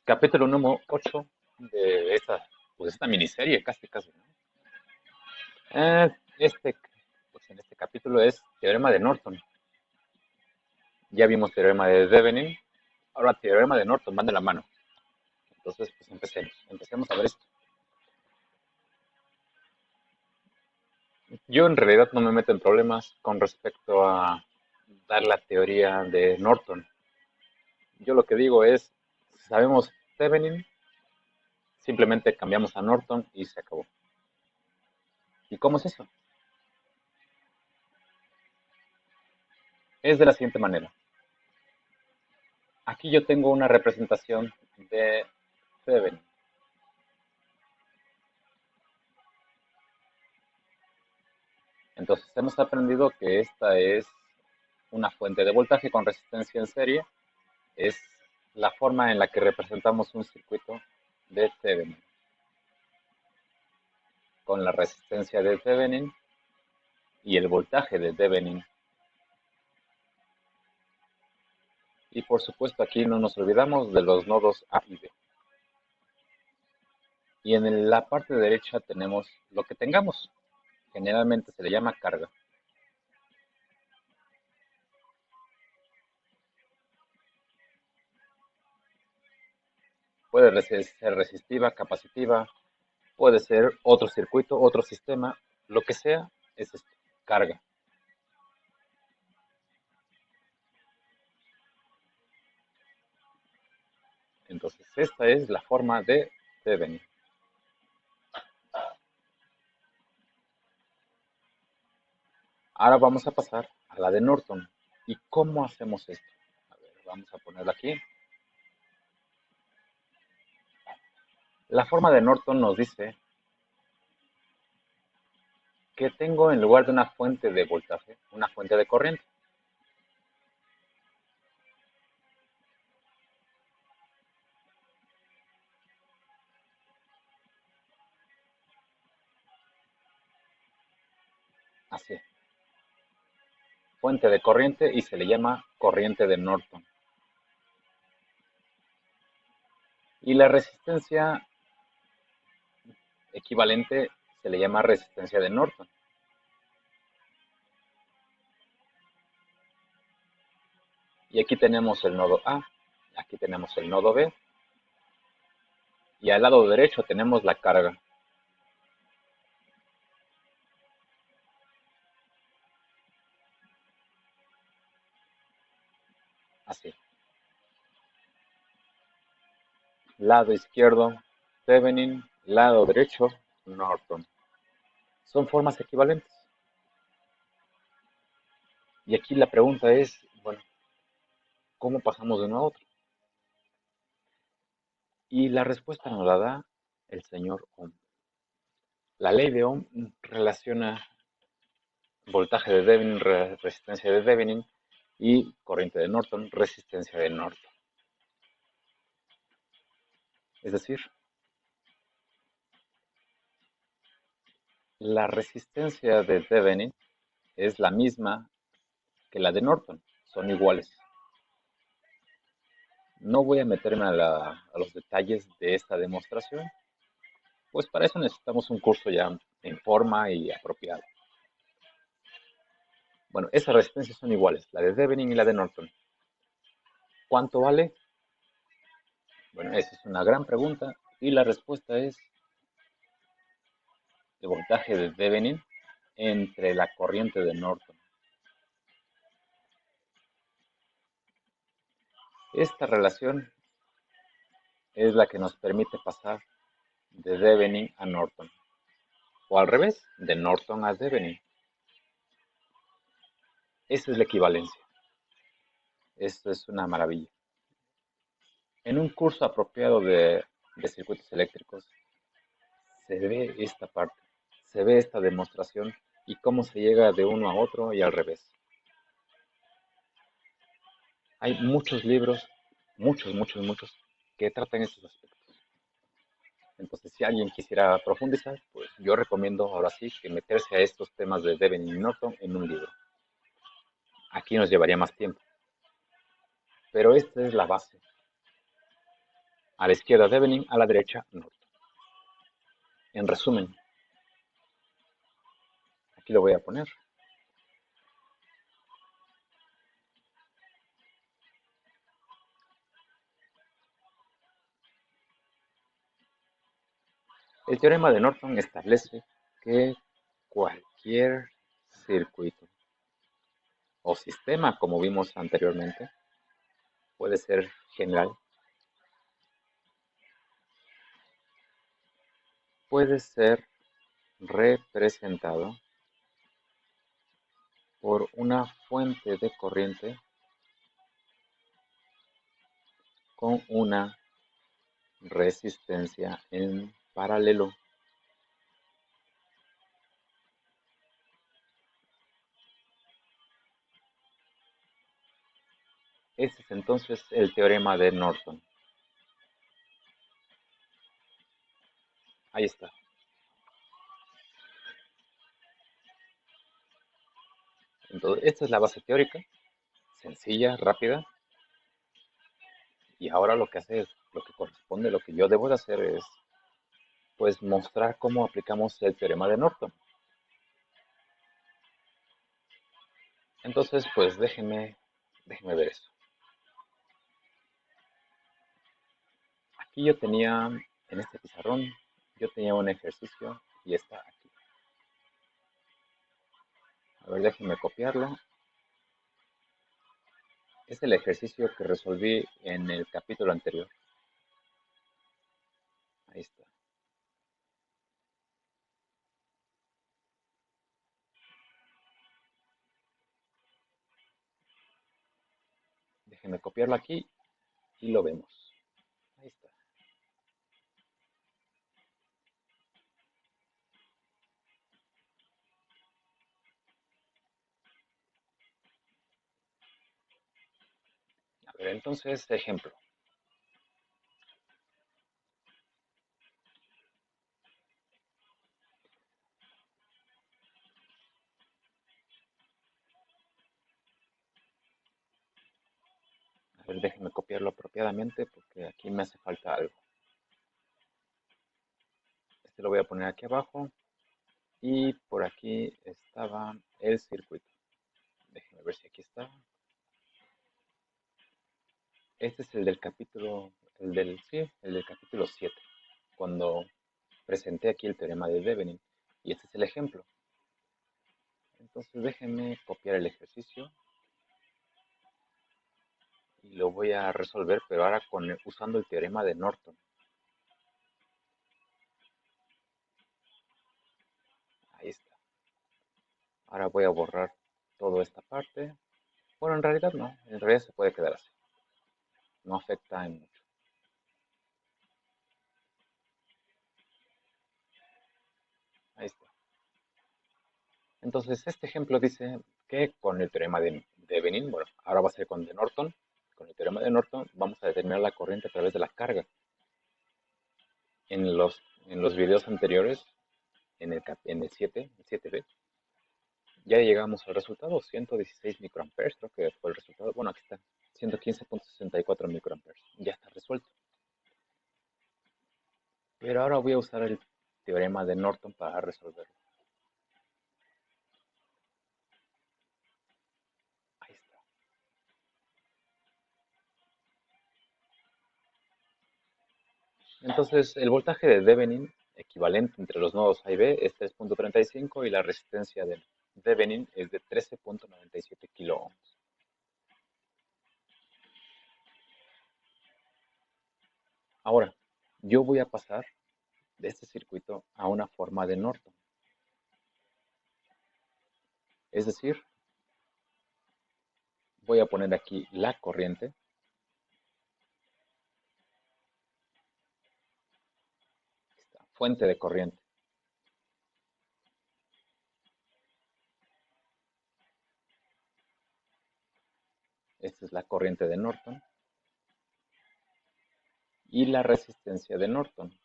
Capítulo número 8 de esta miniserie, casi casi, ¿no? Eh, en este capítulo es Teorema de Norton. Ya vimos Teorema de Thevenin, ahora Teorema de Norton, van de la mano. Entonces, pues empecemos a ver esto. Yo en realidad no me meto en problemas con respecto a dar la teoría de Norton. Yo lo que digo es, sabemos Thevenin, simplemente cambiamos a Norton y se acabó. ¿Y cómo es eso? Es de la siguiente manera. Aquí yo tengo una representación de Thevenin. Entonces hemos aprendido que esta es una fuente de voltaje con resistencia en serie. Es la forma en la que representamos un circuito de Thevenin. Con la resistencia de Thevenin y el voltaje de Thevenin. Y por supuesto aquí no nos olvidamos de los nodos A y B. Y en la parte derecha tenemos lo que tengamos. Generalmente se le llama carga. Puede ser resistiva, capacitiva, puede ser otro circuito, otro sistema, lo que sea es esto, carga. Entonces esta es la forma de Thevenin. Ahora vamos a pasar a la de Norton. ¿Y cómo hacemos esto? A ver, vamos a ponerla aquí. La forma de Norton nos dice que tengo en lugar de una fuente de voltaje, una fuente de corriente. Así, fuente de corriente y se le llama corriente de Norton. Y la resistencia equivalente se le llama resistencia de Norton. Y aquí tenemos el nodo A, aquí tenemos el nodo B, y al lado derecho tenemos la carga. Así. Lado izquierdo, Thevenin, lado derecho, Norton. Son formas equivalentes. Y aquí la pregunta es, bueno, ¿cómo pasamos de uno a otro? Y la respuesta nos la da el señor Ohm. La ley de Ohm relaciona voltaje de Thevenin, resistencia de Thevenin, y corriente de Norton, resistencia de Norton. Es decir, la resistencia de Thevenin es la misma que la de Norton, son iguales. No voy a meterme a los detalles de esta demostración, pues para eso necesitamos un curso ya en forma y apropiado. Bueno, esas resistencias son iguales, la de Thevenin y la de Norton. ¿Cuánto vale? Bueno, esa es una gran pregunta y la respuesta es el voltaje de Thevenin entre la corriente de Norton. Esta relación es la que nos permite pasar de Thevenin a Norton, o al revés, de Norton a Thevenin. Esa es la equivalencia. Esto es una maravilla. En un curso apropiado de circuitos eléctricos se ve esta parte, se ve esta demostración y cómo se llega de uno a otro y al revés. Hay muchos libros, muchos, que tratan estos aspectos. Entonces, si alguien quisiera profundizar, pues yo recomiendo ahora sí que meterse a estos temas de Thevenin y Norton en un libro. Aquí nos llevaría más tiempo, pero esta es la base. A la izquierda Thevenin, a la derecha Norton. En resumen, aquí lo voy a poner. El teorema de Norton establece que cualquier circuito o sistema, como vimos anteriormente, puede ser general, puede ser representado por una fuente de corriente con una resistencia en paralelo. Ese es entonces el teorema de Norton. Ahí está. Entonces, esta es la base teórica, sencilla, rápida, y ahora lo que hace es, lo que corresponde, lo que yo debo de hacer es, pues, mostrar cómo aplicamos el teorema de Norton. Entonces, pues, déjenme ver eso. Aquí yo tenía, en este pizarrón, yo tenía un ejercicio y está aquí. A ver, déjenme copiarlo. Es el ejercicio que resolví en el capítulo anterior. Ahí está. Déjenme copiarlo aquí y lo vemos. Ahí está. A ver, entonces, ejemplo. A ver, déjenme copiarlo apropiadamente porque aquí me hace falta algo. Este lo voy a poner aquí abajo y por aquí estaba el circuito. Déjenme ver si aquí está. Este es el del capítulo, el del capítulo 7, cuando presenté aquí el teorema de Thevenin. Y este es el ejemplo. Entonces déjenme copiar el ejercicio y lo voy a resolver, pero ahora usando el teorema de Norton. Ahí está. Ahora voy a borrar toda esta parte. Bueno, en realidad no, en realidad se puede quedar así. No afecta en mucho. Ahí está. Entonces, este ejemplo dice que con el teorema de Benin, bueno, ahora va a ser con de Norton, con el teorema de Norton vamos a determinar la corriente a través de la carga. En los videos anteriores, en el 7, el 7B, ya llegamos al resultado, 116 microamperes, creo que fue el resultado. Bueno, aquí está, 115.64 microamperes, ya está resuelto. Pero ahora voy a usar el teorema de Norton para resolverlo. Ahí está. Entonces, el voltaje de Thevenin equivalente entre los nodos A y B es 3.35 y la resistencia de Thevenin es de 13.97 kiloohms. Ahora, yo voy a pasar de este circuito a una forma de Norton. Es decir, voy a poner aquí la corriente. Esta fuente de corriente. Esta es la corriente de Norton. Y la resistencia de Norton.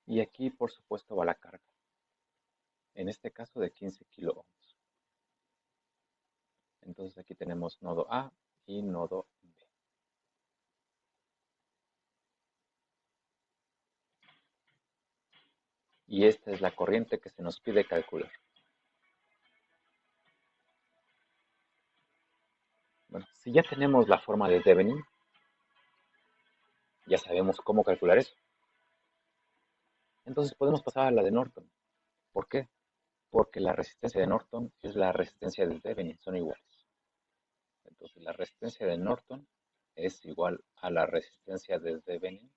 Y aquí, por supuesto, va la carga. En este caso de 15 kiloohms. Entonces aquí tenemos nodo A y nodo B. Y esta es la corriente que se nos pide calcular. Bueno, si ya tenemos la forma de Thevenin, ya sabemos cómo calcular eso. Entonces podemos pasar a la de Norton. ¿Por qué? Porque la resistencia de Norton es la resistencia de Thevenin, son iguales. Entonces la resistencia de Norton es igual a la resistencia de Thevenin.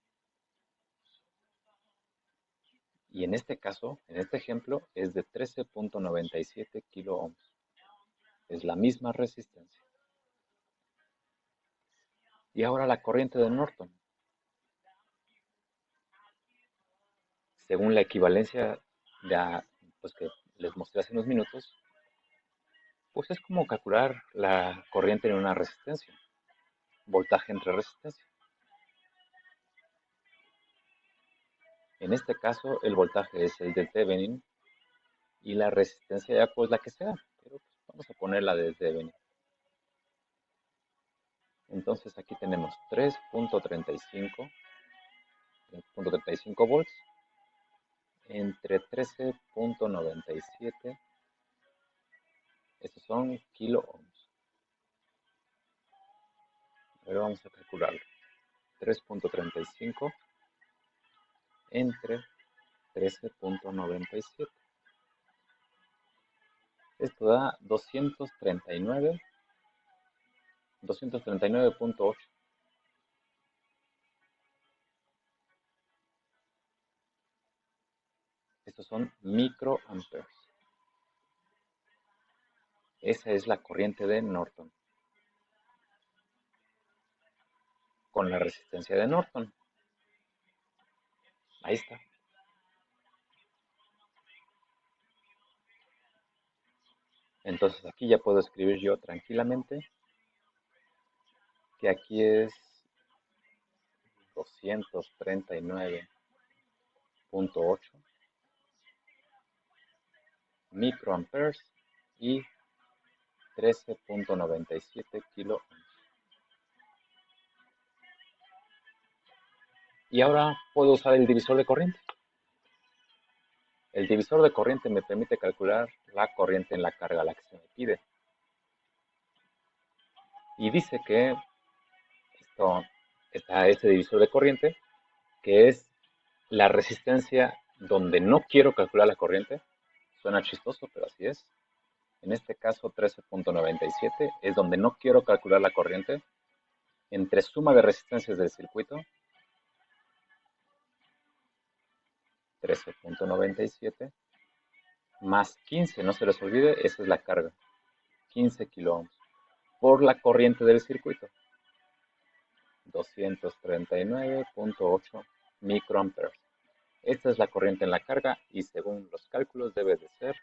Y en este caso, en este ejemplo, es de 13.97 kiloohms. Es la misma resistencia. Y ahora la corriente de Norton. Según la equivalencia pues que les mostré hace unos minutos, pues es como calcular la corriente en una resistencia. Voltaje entre resistencia. En este caso, el voltaje es el de Thevenin y la resistencia ya pues la que sea, pero pues, vamos a poner la de Thevenin. Entonces aquí tenemos 3.35 volts entre 13.97, estos son kiloohms. Ahora vamos a calcularlo. 3.35 entre 13.97. Esto da 239.8. Estos son microamperes. Esa es la corriente de Norton. Con la resistencia de Norton. Ahí está. Entonces aquí ya puedo escribir yo tranquilamente que aquí es 239.8 microamperes y 13.97 kiloohms. Y ahora puedo usar el divisor de corriente. El divisor de corriente me permite calcular la corriente en la carga a la que se me pide. Y dice que está este divisor de corriente, que es la resistencia donde no quiero calcular la corriente. Suena chistoso, pero así es. En este caso 13.97 es donde no quiero calcular la corriente. Entre suma de resistencias del circuito, 13.97 más 15, no se les olvide, esa es la carga, 15 kiloohms, por la corriente del circuito, 239.8 microamperes. Esta es la corriente en la carga y según los cálculos debe de ser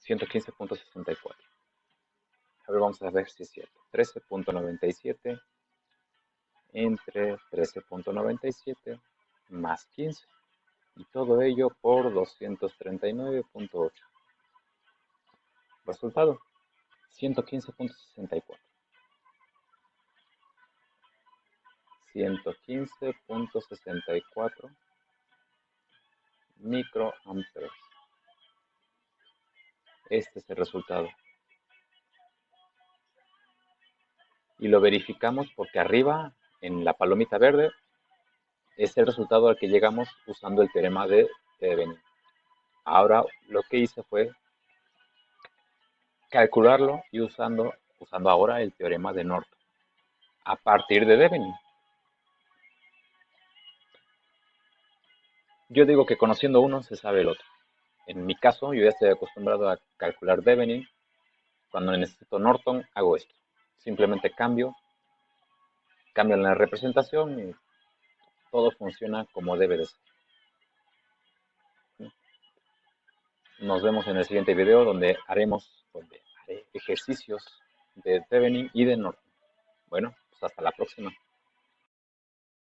115.64. A ver, vamos a ver si es cierto. 13.97 entre 13.97 más 15. Y todo ello por 239.8. Resultado, 115.64. 115.64 microamperes. Este es el resultado. Y lo verificamos porque arriba, en la palomita verde, es el resultado al que llegamos usando el teorema de Thevenin. Ahora lo que hice fue calcularlo y usando ahora el teorema de Norton a partir de Thevenin. Yo digo que conociendo uno se sabe el otro. En mi caso, yo ya estoy acostumbrado a calcular Thevenin. Cuando necesito Norton, hago esto. Simplemente cambio la representación y todo funciona como debe de ser. Nos vemos en el siguiente video donde haré ejercicios de Thevenin y de Norton. Bueno, pues hasta la próxima.